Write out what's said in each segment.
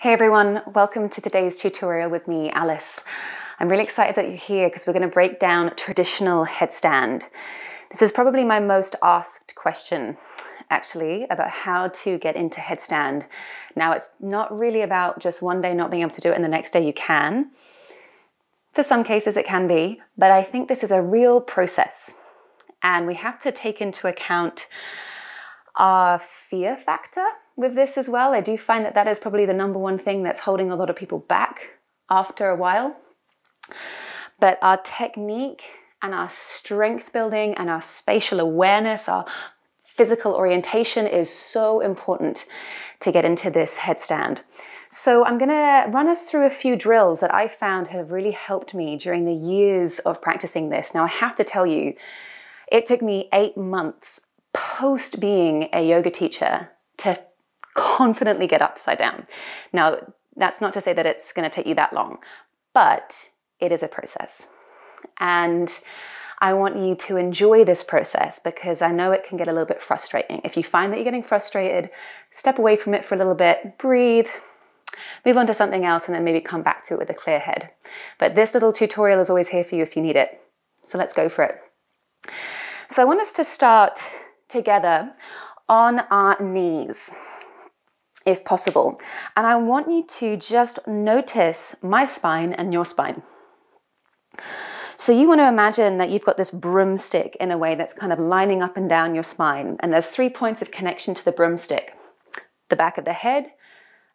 Hey everyone, welcome to today's tutorial with me, Alice. I'm really excited that you're here because we're going to break down traditional headstand. This is probably my most asked question, actually, about how to get into headstand. Now, it's not really about just one day not being able to do it and the next day you can. For some cases it can be, but I think this is a real process. And we have to take into account our fear factor with this as well. I do find that that is probably the number one thing that's holding a lot of people back after a while. But our technique and our strength building and our spatial awareness, our physical orientation is so important to get into this headstand. So I'm gonna run us through a few drills that I found have really helped me during the years of practicing this. Now I have to tell you, it took me 8 months post being a yoga teacher to confidently get upside down. Now, that's not to say that it's going to take you that long, but it is a process. And I want you to enjoy this process because I know it can get a little bit frustrating. If you find that you're getting frustrated, step away from it for a little bit, breathe, move on to something else, and then maybe come back to it with a clear head. But this little tutorial is always here for you if you need it. So let's go for it. So I want us to start together on our knees, if possible. And I want you to just notice my spine and your spine. So you want to imagine that you've got this broomstick in a way that's kind of lining up and down your spine. And there's 3 points of connection to the broomstick. The back of the head,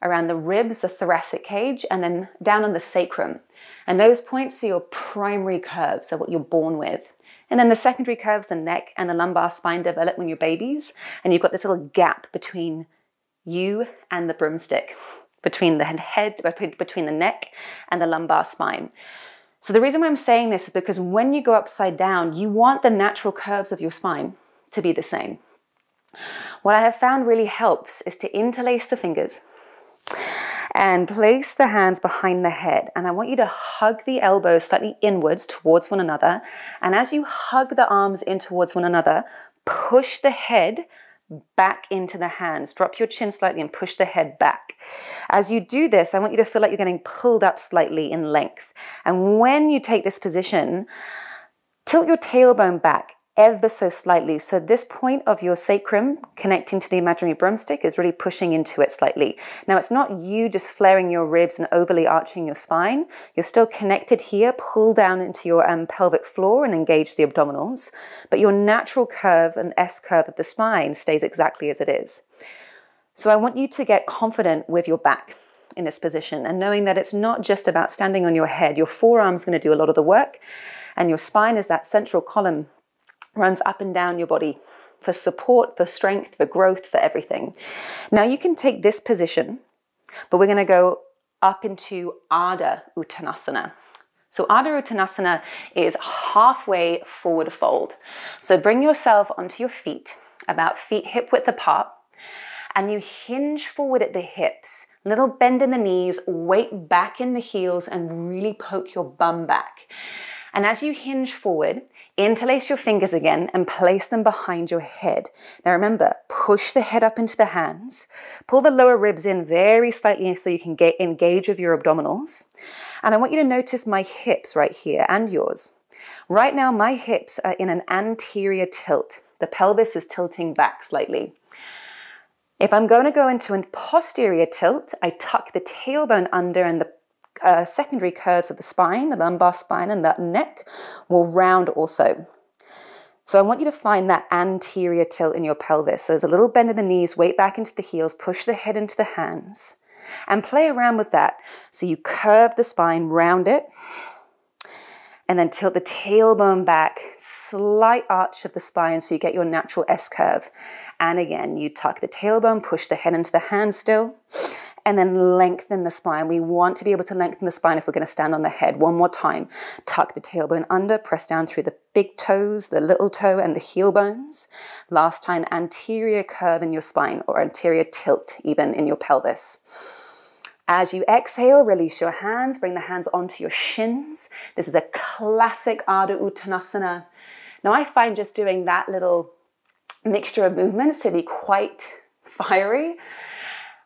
around the ribs, the thoracic cage, and then down on the sacrum. And those points are your primary curves, are what you're born with. And then the secondary curves, the neck and the lumbar spine develop when you're babies. And you've got this little gap between you and the broomstick, between the head, between the neck and the lumbar spine. So the reason why I'm saying this is because when you go upside down, you want the natural curves of your spine to be the same. What I have found really helps is to interlace the fingers and place the hands behind the head. And I want you to hug the elbows slightly inwards towards one another. And as you hug the arms in towards one another, push the head back into the hands. Drop your chin slightly and push the head back. As you do this, I want you to feel like you're getting pulled up slightly in length. And when you take this position, tilt your tailbone back ever so slightly. So this point of your sacrum connecting to the imaginary broomstick is really pushing into it slightly. Now it's not you just flaring your ribs and overly arching your spine. You're still connected here. Pull down into your pelvic floor and engage the abdominals. But your natural curve and S curve of the spine stays exactly as it is. So I want you to get confident with your back in this position and knowing that it's not just about standing on your head. Your forearm's going to do a lot of the work, and your spine is that central column, runs up and down your body for support, for strength, for growth, for everything. Now you can take this position, but we're going to go up into Ardha Uttanasana. So Ardha Uttanasana is halfway forward fold. So bring yourself onto your feet, about feet hip width apart, and you hinge forward at the hips, little bend in the knees, weight back in the heels, and really poke your bum back. And as you hinge forward, interlace your fingers again and place them behind your head. Now remember, push the head up into the hands, pull the lower ribs in very slightly so you can engage with your abdominals. And I want you to notice my hips right here and yours. Right now, my hips are in an anterior tilt. The pelvis is tilting back slightly. If I'm going to go into a posterior tilt, I tuck the tailbone under and the secondary curves of the spine, the lumbar spine, and that neck will round also. So I want you to find that anterior tilt in your pelvis. So there's a little bend in the knees, weight back into the heels, push the head into the hands, and play around with that. So you curve the spine, round it, and then tilt the tailbone back, slight arch of the spine so you get your natural S curve. And again, you tuck the tailbone, push the head into the hands still, and then lengthen the spine. We want to be able to lengthen the spine if we're going to stand on the head. One more time. Tuck the tailbone under, press down through the big toes, the little toe, and the heel bones. Last time, anterior curve in your spine, or anterior tilt even in your pelvis. As you exhale, release your hands, bring the hands onto your shins. This is a classic Ardha Uttanasana. Now I find just doing that little mixture of movements to be quite fiery.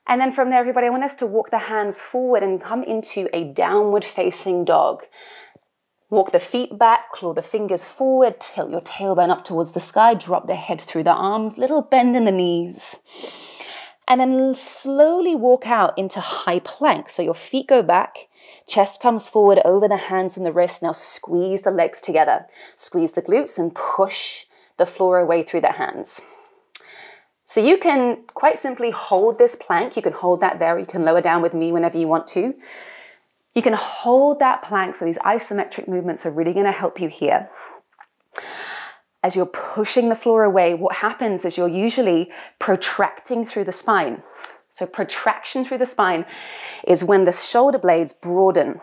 And then from there, everybody, I want us to walk the hands forward and come into a downward facing dog. Walk the feet back, claw the fingers forward, tilt your tailbone up towards the sky, drop the head through the arms, little bend in the knees. And then slowly walk out into high plank. So your feet go back, chest comes forward over the hands and the wrist. Now squeeze the legs together. Squeeze the glutes and push the floor away through the hands. So you can quite simply hold this plank. You can hold that there. You can lower down with me whenever you want to. You can hold that plank. So these isometric movements are really going to help you here. As you're pushing the floor away, what happens is you're usually protracting through the spine. So protraction through the spine is when the shoulder blades broaden.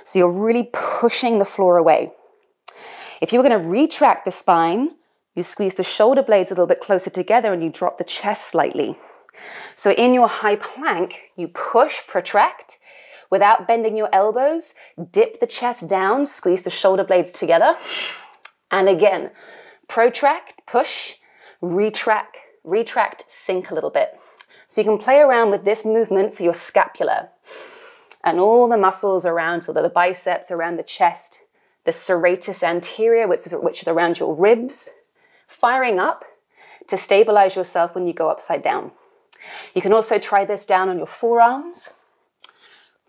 So you're really pushing the floor away. If you were going to retract the spine, you squeeze the shoulder blades a little bit closer together and you drop the chest slightly. So in your high plank, you push, protract, without bending your elbows, dip the chest down, squeeze the shoulder blades together. And again, protract, push, retract, sink a little bit. So you can play around with this movement for your scapula and all the muscles around, so the biceps around the chest, the serratus anterior, which is around your ribs, firing up to stabilize yourself when you go upside down. You can also try this down on your forearms.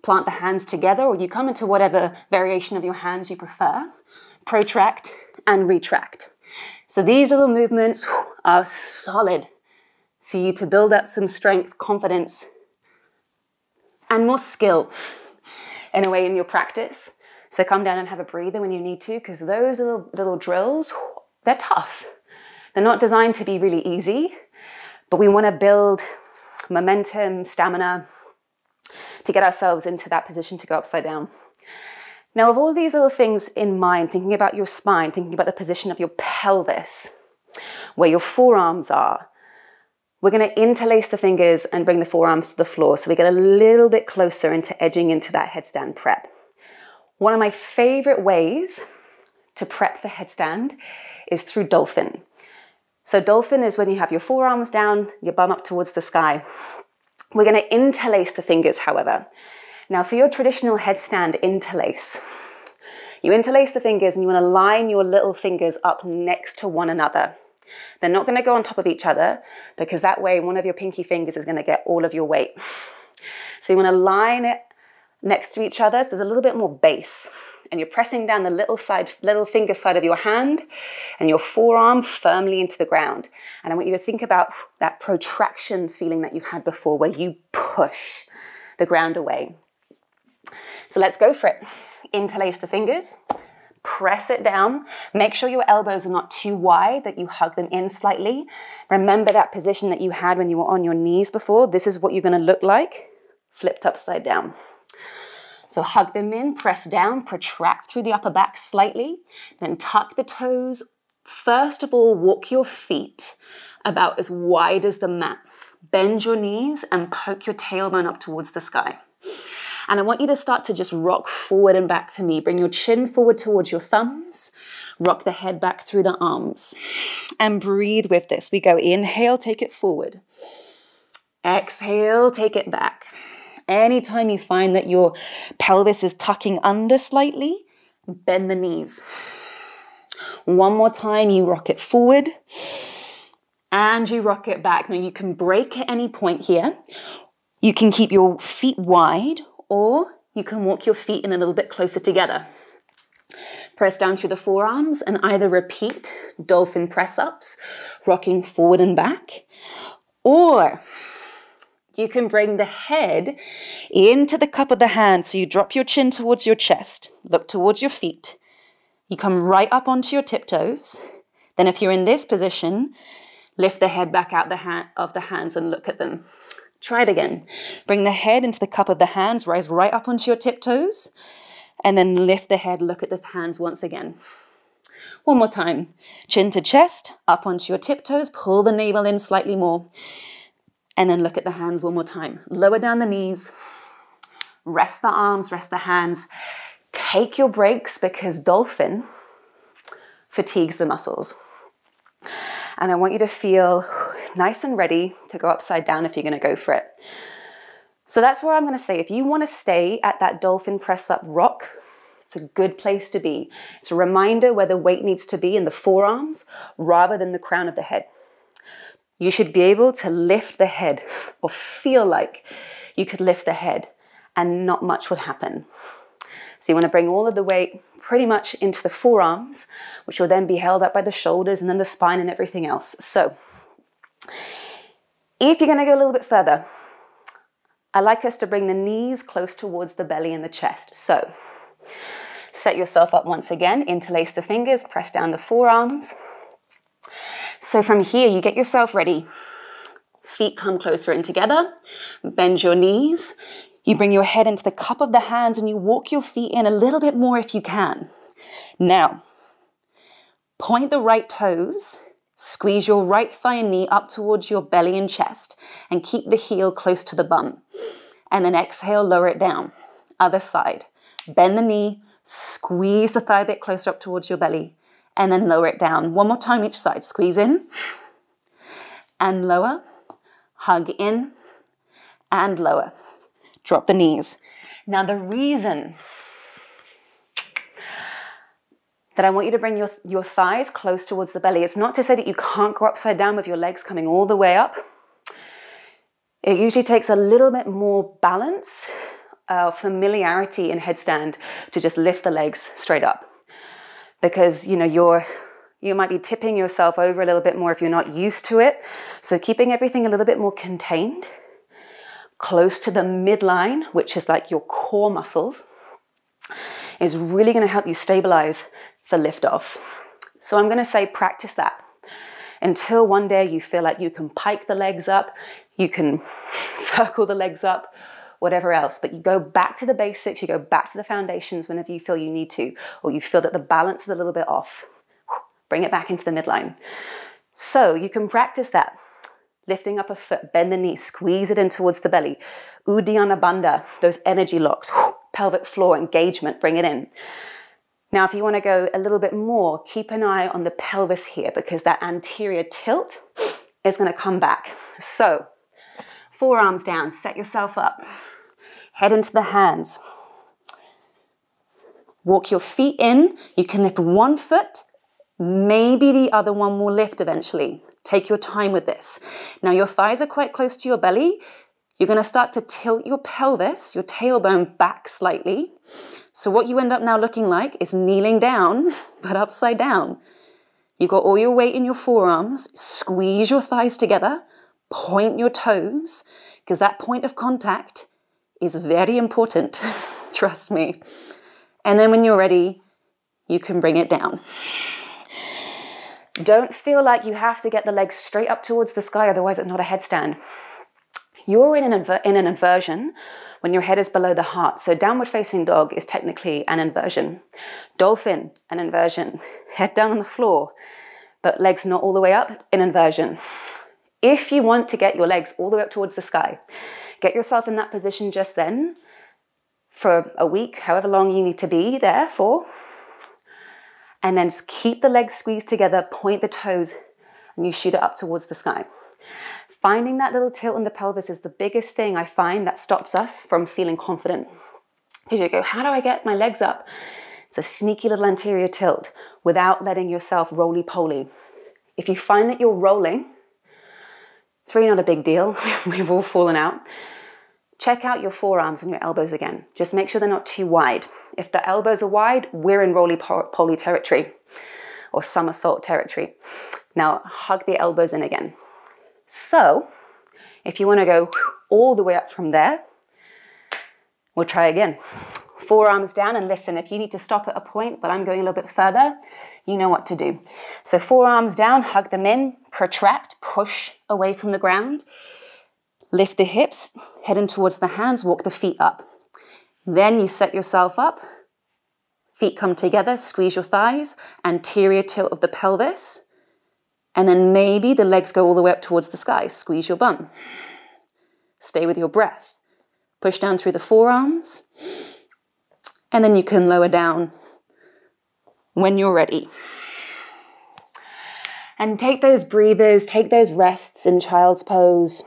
Plant the hands together, or you come into whatever variation of your hands you prefer. Protract and retract. So these little movements are solid for you to build up some strength, confidence, and more skill in a way in your practice. So come down and have a breather when you need to, because those little drills, they're tough. They're not designed to be really easy, but we want to build momentum, stamina, to get ourselves into that position to go upside down. Now, with all these little things in mind, thinking about your spine, thinking about the position of your pelvis, where your forearms are, we're going to interlace the fingers and bring the forearms to the floor so we get a little bit closer into edging into that headstand prep. One of my favorite ways to prep for headstand is through Dolphin. So Dolphin is when you have your forearms down, your bum up towards the sky. We're going to interlace the fingers, however. Now for your traditional headstand interlace, you interlace the fingers and you want to line your little fingers up next to one another. They're not going to go on top of each other because that way one of your pinky fingers is going to get all of your weight. So you want to line it next to each other so there's a little bit more base. And you're pressing down the little finger side of your hand and your forearm firmly into the ground. And I want you to think about that protraction feeling that you had before where you push the ground away. So let's go for it. Interlace the fingers, press it down. Make sure your elbows are not too wide, that you hug them in slightly. Remember that position that you had when you were on your knees before. This is what you're going to look like, flipped upside down. So hug them in, press down, protract through the upper back slightly, then tuck the toes. First of all, walk your feet about as wide as the mat. Bend your knees and poke your tailbone up towards the sky. And I want you to start to just rock forward and back for me. Bring your chin forward towards your thumbs. Rock the head back through the arms. And breathe with this. We go inhale, take it forward. Exhale, take it back. Anytime you find that your pelvis is tucking under slightly, bend the knees. One more time, you rock it forward and you rock it back. Now you can break at any point here. You can keep your feet wide or you can walk your feet in a little bit closer together. Press down through the forearms and either repeat dolphin press-ups, rocking forward and back, or you can bring the head into the cup of the hand. So you drop your chin towards your chest, look towards your feet. You come right up onto your tiptoes. Then if you're in this position, lift the head back out of the hands and look at them. Try it again. Bring the head into the cup of the hands, rise right up onto your tiptoes, and then lift the head, look at the hands once again. One more time. Chin to chest, up onto your tiptoes, pull the navel in slightly more. And then look at the hands one more time. Lower down the knees, rest the arms, rest the hands. Take your breaks because Dolphin fatigues the muscles. And I want you to feel nice and ready to go upside down if you're going to go for it. So that's where I'm going to say, if you want to stay at that dolphin press up rock, it's a good place to be. It's a reminder where the weight needs to be in the forearms rather than the crown of the head. You should be able to lift the head, or feel like you could lift the head, and not much would happen. So you want to bring all of the weight pretty much into the forearms, which will then be held up by the shoulders and then the spine and everything else. So if you're going to go a little bit further, I like us to bring the knees close towards the belly and the chest. So set yourself up once again, interlace the fingers, press down the forearms. So from here, you get yourself ready. Feet come closer in together, bend your knees. You bring your head into the cup of the hands and you walk your feet in a little bit more if you can. Now, point the right toes, squeeze your right thigh and knee up towards your belly and chest, and keep the heel close to the bum. And then exhale, lower it down. Other side. Bend the knee, squeeze the thigh a bit closer up towards your belly, and then lower it down. One more time each side. Squeeze in and lower. Hug in and lower. Drop the knees. Now the reason that I want you to bring your thighs close towards the belly, it's not to say that you can't go upside down with your legs coming all the way up. It usually takes a little bit more balance, familiarity in headstand to just lift the legs straight up. Because, you know, you might be tipping yourself over a little bit more if you're not used to it. So keeping everything a little bit more contained, close to the midline, which is like your core muscles, is really going to help you stabilize for liftoff. So I'm going to say practice that until one day you feel like you can pike the legs up, you can circle the legs up, whatever else. But you go back to the basics, you go back to the foundations whenever you feel you need to, or you feel that the balance is a little bit off. Bring it back into the midline. So you can practice that. Lifting up a foot, bend the knee, squeeze it in towards the belly. Uddiyana Bandha, those energy locks, pelvic floor engagement, bring it in. Now, if you want to go a little bit more, keep an eye on the pelvis here because that anterior tilt is going to come back. So, forearms down, set yourself up. Head into the hands. Walk your feet in. You can lift one foot. Maybe the other one will lift eventually. Take your time with this. Now your thighs are quite close to your belly. You're going to start to tilt your pelvis, your tailbone back slightly. So what you end up now looking like is kneeling down, but upside down. You've got all your weight in your forearms. Squeeze your thighs together. Point your toes, because that point of contact is very important. Trust me. And then when you're ready, you can bring it down. Don't feel like you have to get the legs straight up towards the sky, otherwise it's not a headstand. You're in an inversion when your head is below the heart. So downward facing dog is technically an inversion. Dolphin, an inversion. Head down on the floor, but legs not all the way up, an inversion. If you want to get your legs all the way up towards the sky, get yourself in that position just then for a week, however long you need to be there for. And then just keep the legs squeezed together, point the toes, and you shoot it up towards the sky. Finding that little tilt in the pelvis is the biggest thing I find that stops us from feeling confident. Because you go, how do I get my legs up? It's a sneaky little anterior tilt without letting yourself roly-poly. If you find that you're rolling, it's really not a big deal. We've all fallen out. Check out your forearms and your elbows again. Just make sure they're not too wide. If the elbows are wide, we're in roly-poly territory or somersault territory. Now, hug the elbows in again. So, if you want to go all the way up from there, we'll try again. Forearms down, and listen, if you need to stop at a point, but I'm going a little bit further, you know what to do. So forearms down, hug them in, protract, push away from the ground. Lift the hips, head in towards the hands, walk the feet up. Then you set yourself up, feet come together, squeeze your thighs, anterior tilt of the pelvis, and then maybe the legs go all the way up towards the sky. Squeeze your bum. Stay with your breath. Push down through the forearms, and then you can lower down when you're ready. And take those breathers, take those rests in child's pose.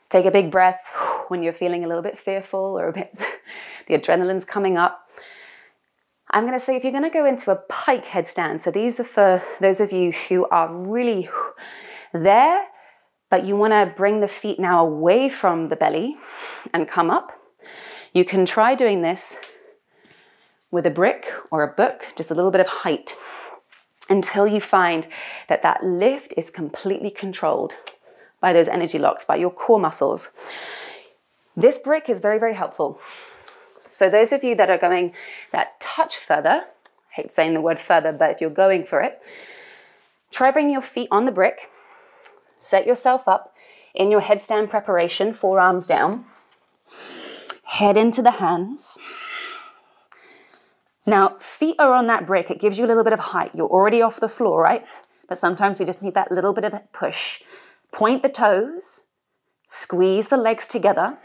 Take a big breath when you're feeling a little bit fearful or a bit, the adrenaline's coming up. I'm going to say if you're going to go into a pike headstand, so these are for those of you who are really there, but you want to bring the feet now away from the belly and come up. You can try doing this with a brick or a book, just a little bit of height, until you find that that lift is completely controlled by those energy locks, by your core muscles. This brick is very, very helpful. So those of you that are going that touch further, I hate saying the word further, but if you're going for it, try bringing your feet on the brick, set yourself up in your headstand preparation, forearms down, head into the hands. Now, feet are on that brick, it gives you a little bit of height. You're already off the floor, right? But sometimes we just need that little bit of a push. Point the toes, squeeze the legs together.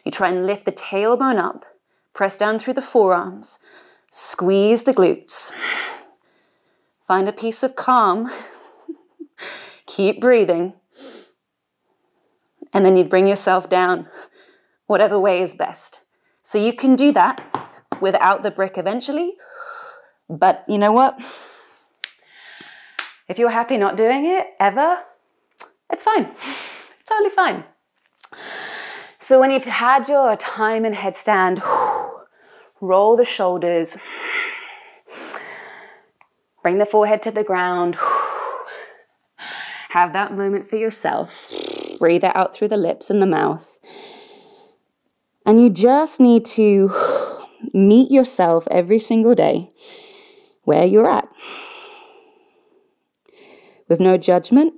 You try and lift the tailbone up, press down through the forearms, squeeze the glutes. Find a piece of calm. Keep breathing. And then you bring yourself down, whatever way is best. So you can do that without the brick eventually. But you know what? If you're happy not doing it ever, it's fine. Totally fine. So when you've had your time in headstand, roll the shoulders, bring the forehead to the ground, have that moment for yourself. Breathe it out through the lips and the mouth. And you just need to meet yourself every single day where you're at. With no judgment,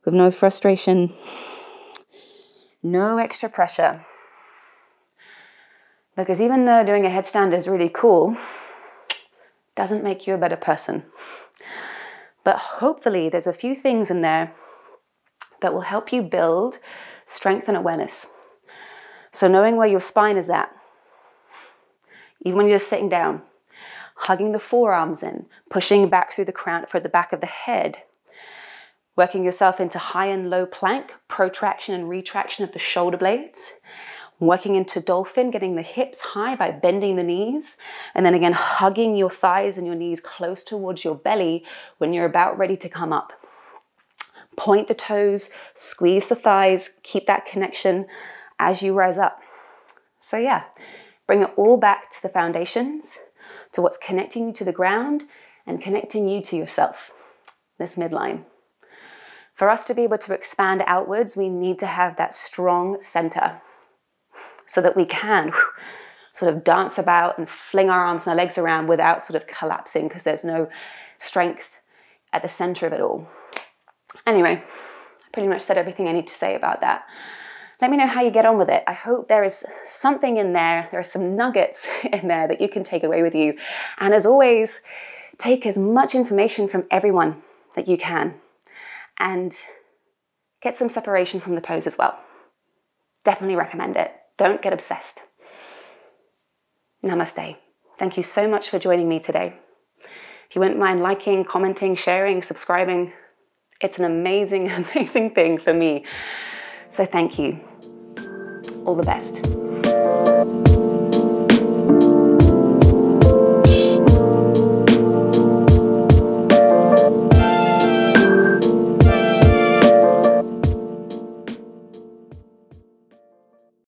with no frustration, no extra pressure. Because even though doing a headstand is really cool, doesn't make you a better person. But hopefully there's a few things in there that will help you build strength and awareness. So knowing where your spine is at, even when you're just sitting down, hugging the forearms in, pushing back through the crown for the back of the head, working yourself into high and low plank, protraction and retraction of the shoulder blades, working into dolphin, getting the hips high by bending the knees, and then again hugging your thighs and your knees close towards your belly when you're about ready to come up. Point the toes, squeeze the thighs, keep that connection as you rise up. So yeah, bring it all back to the foundations, to what's connecting you to the ground and connecting you to yourself, this midline. For us to be able to expand outwards, we need to have that strong center so that we can sort of dance about and fling our arms and our legs around without sort of collapsing because there's no strength at the center of it all. Anyway, I pretty much said everything I need to say about that. Let me know how you get on with it. I hope there is something in there. There are some nuggets in there that you can take away with you. And as always, take as much information from everyone that you can. And get some separation from the pose as well. Definitely recommend it. Don't get obsessed. Namaste. Thank you so much for joining me today. If you wouldn't mind liking, commenting, sharing, subscribing, it's an amazing, amazing thing for me. So thank you. All the best.